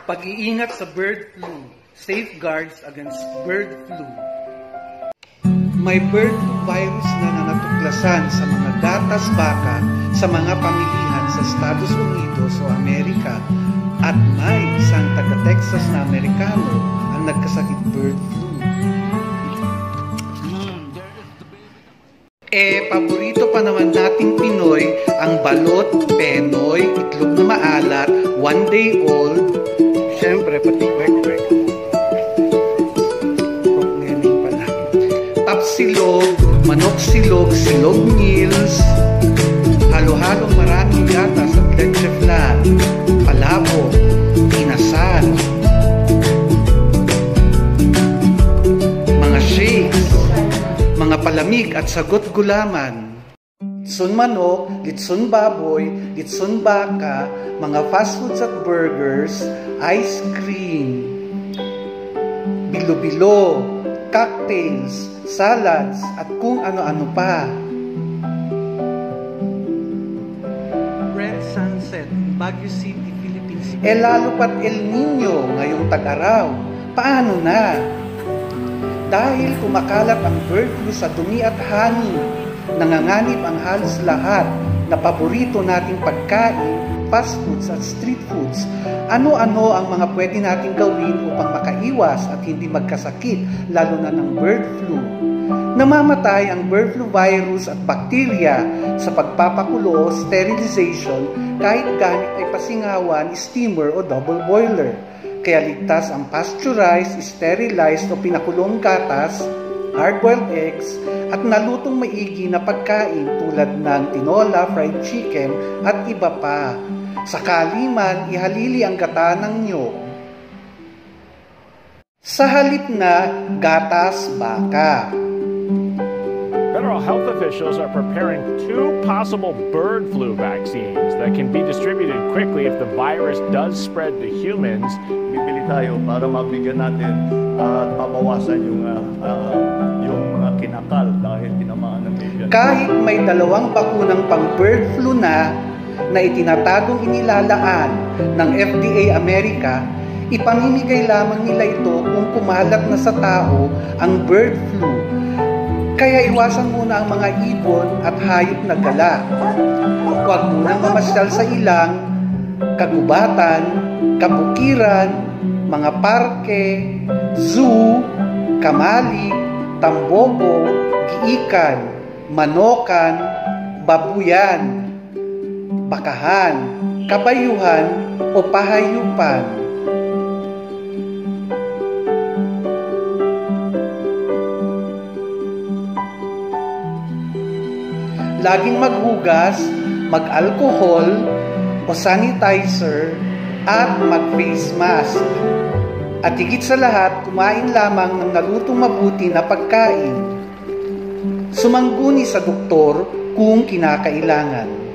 Pag-iingat sa bird flu. Safeguards against bird flu. May bird flu virus na natuklasan sa mga gatas baka sa mga pamilihan sa Estados Unidos o Amerika at may isang taga-Texas na Amerikano ang nagkasakit bird flu. Paborito pa naman nating Pinoy ang balot, penoy, itlog na maalat, 1 day old, syempre pati kwek-kwek. Tapsilog, manok silog, silog meals, halo-halong maraming gatas at leche flan, palabok, inasal, mga shakes, mga palamig at sagot gulaman, litson manok, litson baboy, litson baka, mga fast foods at burgers, ice cream, bilo-bilo, cocktails, salads, at kung ano-ano pa. Red Sunset, Baguio City, Philippines. Lalo pat El Nino ngayong tag-araw. Paano na? Dahil kumakalat ang bird flu sa dumi at hangin, nanganganib ang halos lahat na paborito nating pagkain, fast foods at street foods. Ano-ano ang mga pwede nating gawin upang makaiwas at hindi magkasakit, lalo na ng bird flu? Namamatay ang bird flu virus at bakterya sa pagpapakulo o sterilization kahit gamit ay pasingawan, steamer o double boiler. Kaya ligtas ang pasteurized, sterilized o pinakulong gatas, hard-boiled eggs, at nalutong maigi na pagkain tulad ng tinola, fried chicken, at iba pa. Sakali man, ihalili ang gata ng niyog. Sa halip na gatas baka. Federal health officials are preparing 2 possible bird flu vaccines that can be distributed quickly if the virus does spread to humans. Bibili tayo para mabigyan natin at mabawasan yung kinakal dahil tinamaan ng media. Kahit may 2 bakunang pang bird flu na itinatagong inilalaan ng FDA Amerika, ipamimigay lamang nila ito kung kumalat na sa tao ang bird flu. Kaya iwasan muna ang mga ibon at hayop na gala. Huwag munang mamasyal sa ilang, kagubatan, kabukiran, mga parke, zoo, kamali, tambogo, giikan, manokan, babuyan, bakahan, kabayuhan o pahayupan. Laging maghugas, mag-alcohol o sanitizer at mag-face mask. At higit sa lahat, kumain lamang ng nalutong mabuti na pagkain. Sumangguni sa doktor kung kinakailangan.